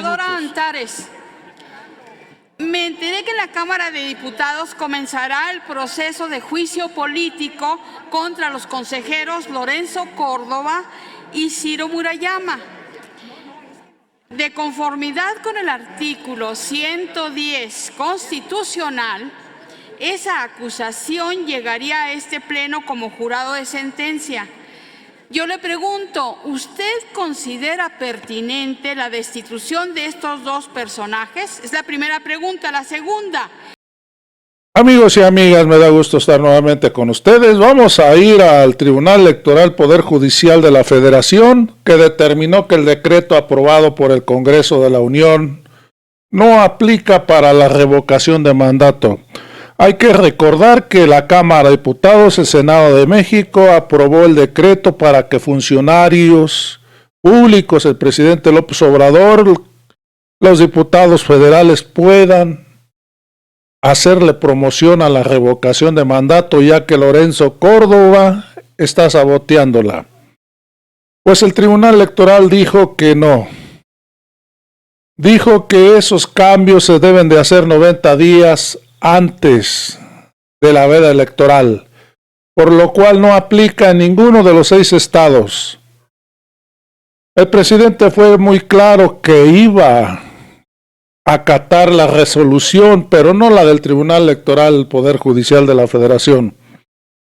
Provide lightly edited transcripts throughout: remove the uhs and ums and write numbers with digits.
Senadora Antares, me enteré que en la Cámara de Diputados comenzará el proceso de juicio político contra los consejeros Lorenzo Córdoba y Ciro Murayama. De conformidad con el artículo 110 constitucional, esa acusación llegaría a este pleno como jurado de sentencia. Yo le pregunto, ¿usted considera pertinente la destitución de estos dos personajes? Es la primera pregunta. La segunda. Amigos y amigas, me da gusto estar nuevamente con ustedes. Vamos a ir al Tribunal Electoral Poder Judicial de la Federación, que determinó que el decreto aprobado por el Congreso de la Unión no aplica para la revocación de mandato. Hay que recordar que la Cámara de Diputados, el Senado de México, aprobó el decreto para que funcionarios públicos, el presidente López Obrador, los diputados federales puedan hacerle promoción a la revocación de mandato, ya que Lorenzo Córdoba está saboteándola. Pues el Tribunal Electoral dijo que no. Dijo que esos cambios se deben de hacer 90 días antes de la veda electoral, por lo cual no aplica en ninguno de los 6 estados. El presidente fue muy claro que iba a acatar la resolución, pero no la del Tribunal Electoral Poder Judicial de la Federación,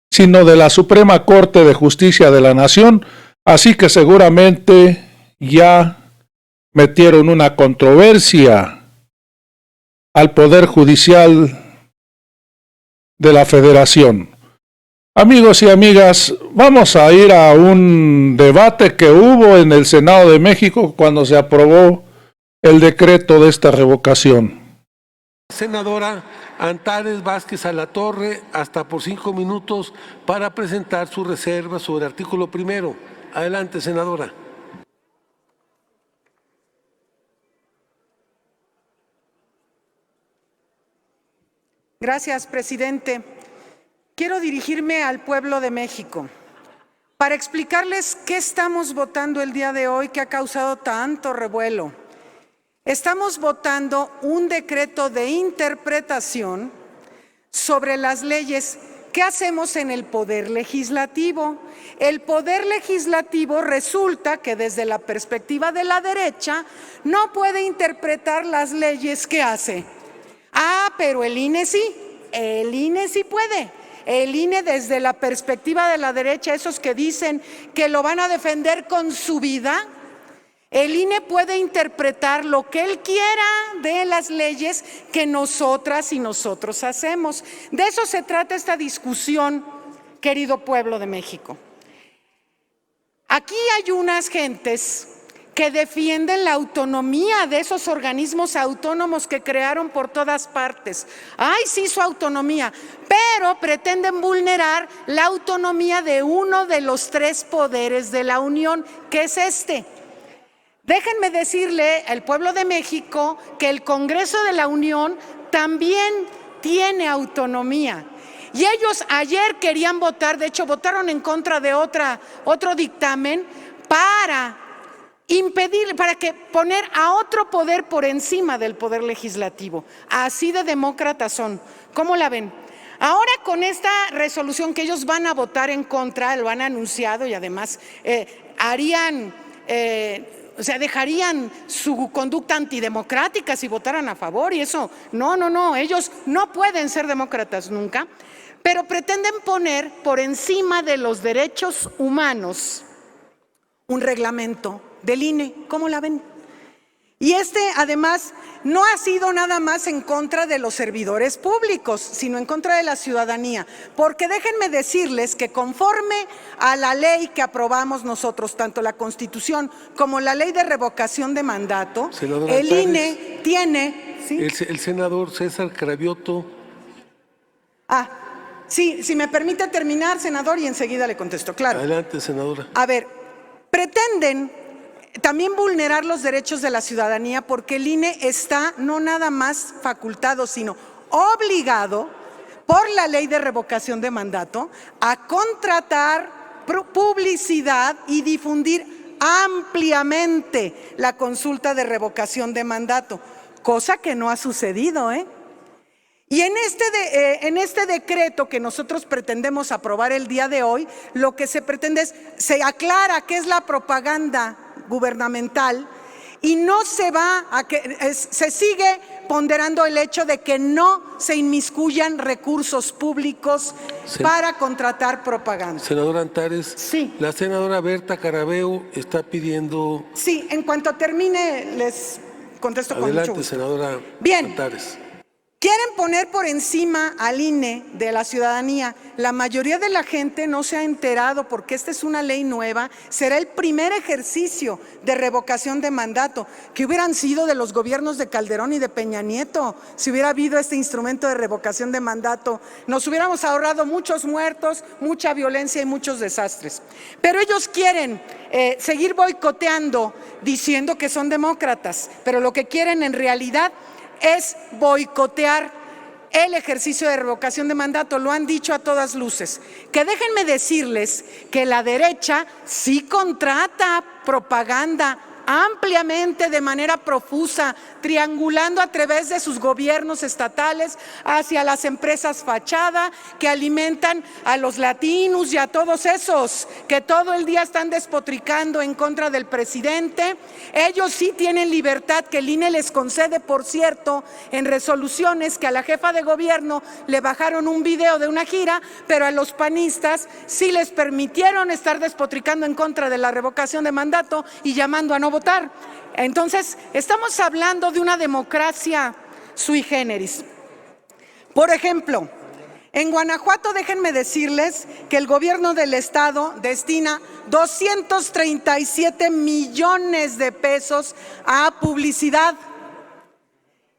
sino de la Suprema Corte de Justicia de la Nación, así que seguramente ya metieron una controversia al Poder Judicial de la Federación. Amigos y amigas, vamos a ir a un debate que hubo en el Senado de México cuando se aprobó el decreto de esta revocación. Senadora Antares Vázquez Alatorre, hasta por 5 minutos para presentar su reserva sobre el artículo 1. Adelante, senadora. Gracias, presidente. Quiero dirigirme al pueblo de México para explicarles qué estamos votando el día de hoy que ha causado tanto revuelo. Estamos votando un decreto de interpretación sobre las leyes. ¿Qué hacemos en el Poder Legislativo? El Poder Legislativo resulta que desde la perspectiva de la derecha no puede interpretar las leyes que hace. Ah, pero el INE sí, el INE sí puede. El INE desde la perspectiva de la derecha, esos que dicen que lo van a defender con su vida, el INE puede interpretar lo que él quiera de las leyes que nosotras y nosotros hacemos. De eso se trata esta discusión, querido pueblo de México. Aquí hay unas gentes que defienden la autonomía de esos organismos autónomos que crearon por todas partes. ¡Ay, sí, su autonomía! Pero pretenden vulnerar la autonomía de uno de los 3 poderes de la Unión, que es este. Déjenme decirle al pueblo de México que el Congreso de la Unión también tiene autonomía. Y ellos ayer querían votar, de hecho votaron en contra de otro dictamen para impedir, para que poner a otro poder por encima del poder legislativo. Así de demócratas son. ¿Cómo la ven? Ahora con esta resolución que ellos van a votar en contra, lo han anunciado y además dejarían su conducta antidemocrática si votaran a favor y eso, no, ellos no pueden ser demócratas nunca, pero pretenden poner por encima de los derechos humanos un reglamento del INE. ¿Cómo la ven? Y además no ha sido nada más en contra de los servidores públicos, sino en contra de la ciudadanía, porque déjenme decirles que conforme a la ley que aprobamos nosotros, tanto la Constitución como la ley de revocación de mandato, Senadora el Antares, INE tiene… ¿sí? El senador César Cravioto. Sí, si me permite terminar, senador, y enseguida le contesto, claro. Adelante, senadora. A ver, pretenden también vulnerar los derechos de la ciudadanía porque el INE está no nada más facultado, sino obligado por la ley de revocación de mandato a contratar publicidad y difundir ampliamente la consulta de revocación de mandato, cosa que no ha sucedido, ¿eh? Y en este decreto que nosotros pretendemos aprobar el día de hoy, lo que se pretende es, se aclara qué es la propaganda gubernamental y no se va a se sigue ponderando el hecho de que no se inmiscuyan recursos públicos para contratar propaganda. Senadora Antares, sí. La senadora Berta Carabeo está pidiendo... Sí, en cuanto termine les contesto con mucho gusto. Senadora Bien. Antares. Quieren poner por encima al INE de la ciudadanía. La mayoría de la gente no se ha enterado porque esta es una ley nueva. Será el primer ejercicio de revocación de mandato que hubieran sido de los gobiernos de Calderón y de Peña Nieto. Si hubiera habido este instrumento de revocación de mandato, nos hubiéramos ahorrado muchos muertos, mucha violencia y muchos desastres. Pero ellos quieren seguir boicoteando diciendo que son demócratas, pero lo que quieren en realidad es boicotear el ejercicio de revocación de mandato. Lo han dicho a todas luces. Que déjenme decirles que la derecha sí contrata propaganda ampliamente, de manera profusa, triangulando a través de sus gobiernos estatales hacia las empresas fachada que alimentan a los latinos y a todos esos que todo el día están despotricando en contra del presidente. Ellos sí tienen libertad que el INE les concede, por cierto, en resoluciones que a la jefa de gobierno le bajaron un video de una gira, pero a los panistas sí les permitieron estar despotricando en contra de la revocación de mandato y llamando a no votar. Entonces, estamos hablando de una democracia sui generis. Por ejemplo, en Guanajuato, déjenme decirles que el gobierno del estado destina 237 millones de pesos a publicidad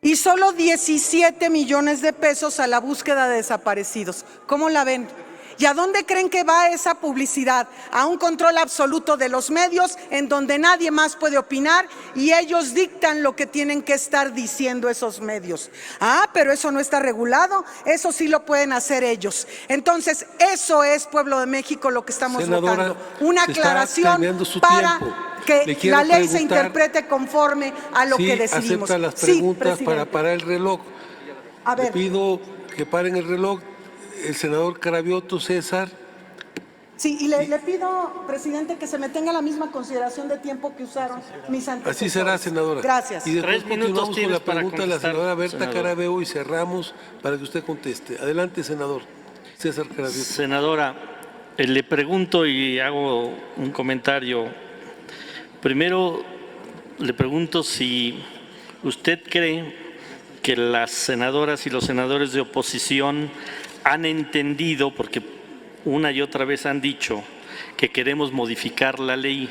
y solo 17 millones de pesos a la búsqueda de desaparecidos. ¿Cómo la ven? ¿Y a dónde creen que va esa publicidad? A un control absoluto de los medios en donde nadie más puede opinar y ellos dictan lo que tienen que estar diciendo esos medios. Ah, pero eso no está regulado, eso sí lo pueden hacer ellos. Entonces, eso es, pueblo de México, lo que estamos Senadora, votando. Una aclaración para que la ley se interprete conforme a lo que decidimos. ¿Acepta las preguntas sí, para parar el reloj? A ver. Le pido que paren el reloj. El senador Cravioto César. Sí, y le pido, presidente, que se me tenga la misma consideración de tiempo que usaron mis antecesores. Así será, senadora. Gracias. Y después 3 minutos continuamos con la pregunta de la senadora Berta senador Carabeo y cerramos para que usted conteste. Adelante, senador César Cravioto. Senadora, le pregunto y hago un comentario. Primero, le pregunto si usted cree que las senadoras y los senadores de oposición han entendido, porque una y otra vez han dicho que queremos modificar la ley.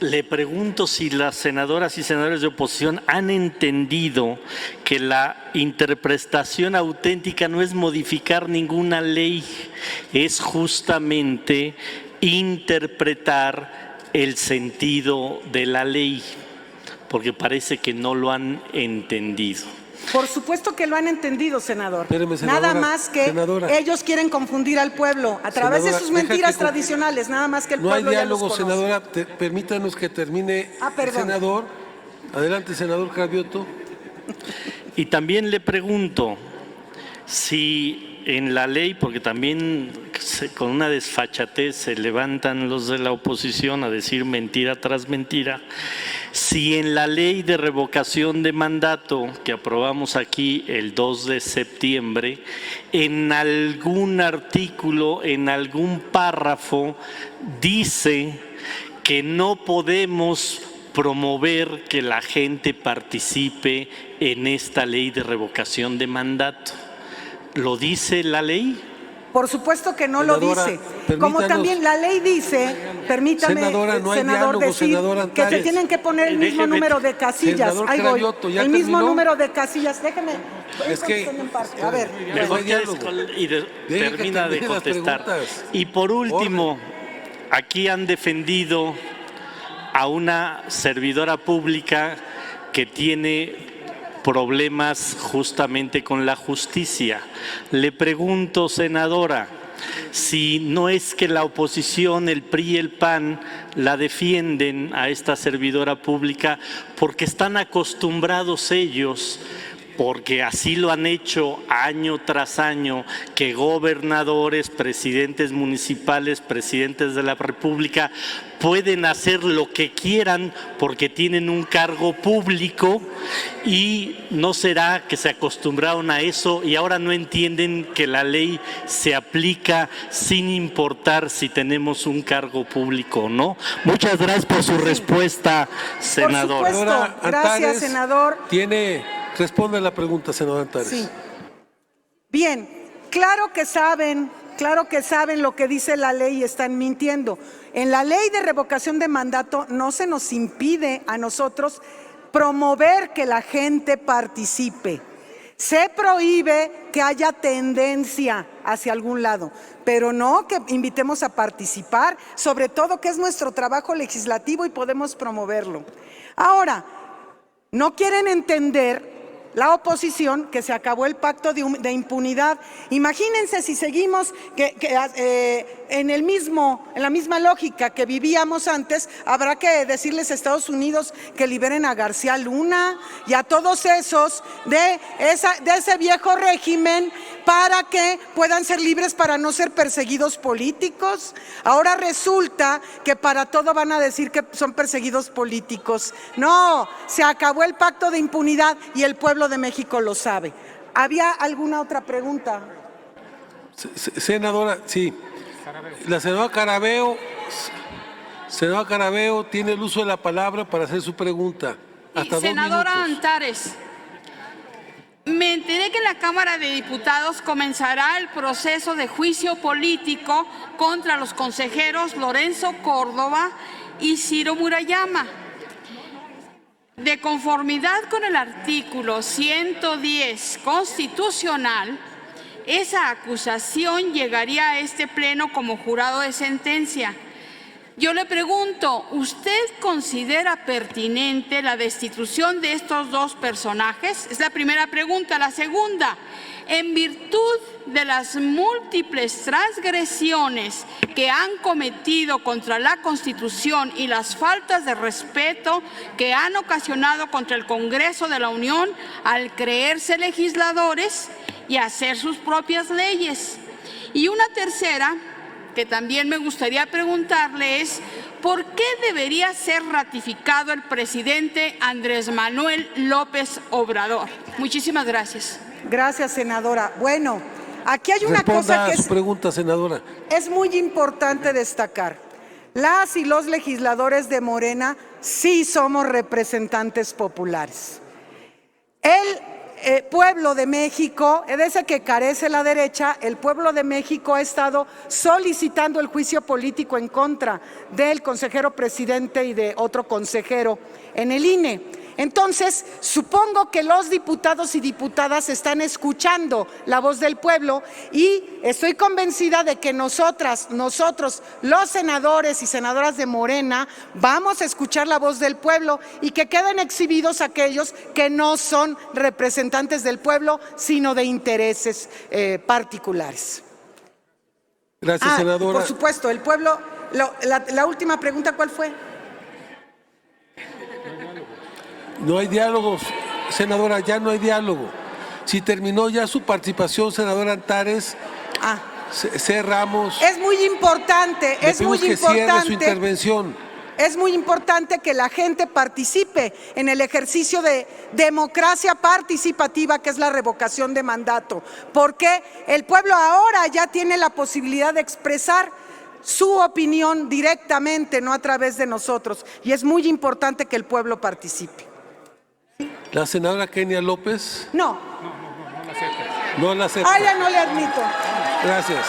Le pregunto si las senadoras y senadores de oposición han entendido que la interpretación auténtica no es modificar ninguna ley, es justamente interpretar el sentido de la ley, porque parece que no lo han entendido. Por supuesto que lo han entendido, senador. Espéreme, senadora, nada más que ellos quieren confundir al pueblo a través de sus mentiras tradicionales, nada más que el pueblo ya los conoce. No hay diálogo, senadora. Permítanos que termine el senador. Adelante, senador Cravioto. Y también le pregunto si en la ley, porque también con una desfachatez se levantan los de la oposición a decir mentira tras mentira, si en la ley de revocación de mandato que aprobamos aquí el 2 de septiembre, en algún artículo, en algún párrafo, dice que no podemos promover que la gente participe en esta ley de revocación de mandato. ¿Lo dice la ley? Por supuesto que no lo dice. Como también la ley dice, permítame, senadora, no hay senador, diálogo, decir que se tienen que poner el mismo número de casillas. Ahí voy. El mismo número de casillas. Déjeme. Es que, a ver. Termina de contestar. Y por último, aquí han defendido a una servidora pública que tiene problemas justamente con la justicia. Le pregunto, senadora, si no es que la oposición, el PRI y el PAN, la defienden a esta servidora pública porque están acostumbrados ellos, porque así lo han hecho año tras año, que gobernadores, presidentes municipales, presidentes de la República pueden hacer lo que quieran porque tienen un cargo público, y no será que se acostumbraron a eso y ahora no entienden que la ley se aplica sin importar si tenemos un cargo público o no. Muchas gracias por su respuesta, senador. Por supuesto. Gracias, senador. Responde a la pregunta, senador Antares. Sí. Bien, claro que saben lo que dice la ley y están mintiendo. En la ley de revocación de mandato no se nos impide a nosotros promover que la gente participe. Se prohíbe que haya tendencia hacia algún lado, pero no que invitemos a participar, sobre todo que es nuestro trabajo legislativo y podemos promoverlo. Ahora, no quieren entender la oposición que se acabó el pacto de impunidad. Imagínense si seguimos en la misma lógica que vivíamos antes, habrá que decirles a Estados Unidos que liberen a García Luna y a todos esos de ese viejo régimen para que puedan ser libres, para no ser perseguidos políticos. Ahora resulta que para todo van a decir que son perseguidos políticos. No, se acabó el pacto de impunidad y el pueblo de México lo sabe. ¿Había alguna otra pregunta? Senadora, sí. La senadora Carabeo tiene el uso de la palabra para hacer su pregunta. Hasta 2 minutos. Senadora Antares, me enteré que en la Cámara de Diputados comenzará el proceso de juicio político contra los consejeros Lorenzo Córdoba y Ciro Murayama. De conformidad con el artículo 110 constitucional, esa acusación llegaría a este pleno como jurado de sentencia. Yo le pregunto, ¿usted considera pertinente la destitución de estos dos personajes? Es la primera pregunta. La segunda, en virtud de las múltiples transgresiones que han cometido contra la Constitución y las faltas de respeto que han ocasionado contra el Congreso de la Unión al creerse legisladores y hacer sus propias leyes. Y una tercera, que también me gustaría preguntarle, es ¿por qué debería ser ratificado el presidente Andrés Manuel López Obrador? Muchísimas gracias. Gracias, senadora. Bueno, aquí hay una cosa que a su pregunta, senadora. Es muy importante destacar. Las y los legisladores de Morena sí somos representantes populares. El pueblo de México, de ese que carece la derecha, el pueblo de México ha estado solicitando el juicio político en contra del consejero presidente y de otro consejero en el INE. Entonces, supongo que los diputados y diputadas están escuchando la voz del pueblo y estoy convencida de que nosotros, los senadores y senadoras de Morena, vamos a escuchar la voz del pueblo y que queden exhibidos aquellos que no son representantes del pueblo, sino de intereses particulares. Gracias, senadora. Por supuesto, el pueblo, la última pregunta, ¿cuál fue? No hay diálogos, senadora, ya no hay diálogo. Si terminó ya su participación, senadora Antares, cerramos. Es muy importante, cierre su intervención. Es muy importante que la gente participe en el ejercicio de democracia participativa, que es la revocación de mandato, porque el pueblo ahora ya tiene la posibilidad de expresar su opinión directamente, no a través de nosotros, y es muy importante que el pueblo participe. ¿La senadora Kenia López? No. No la acepta. Ya no le admito. Gracias.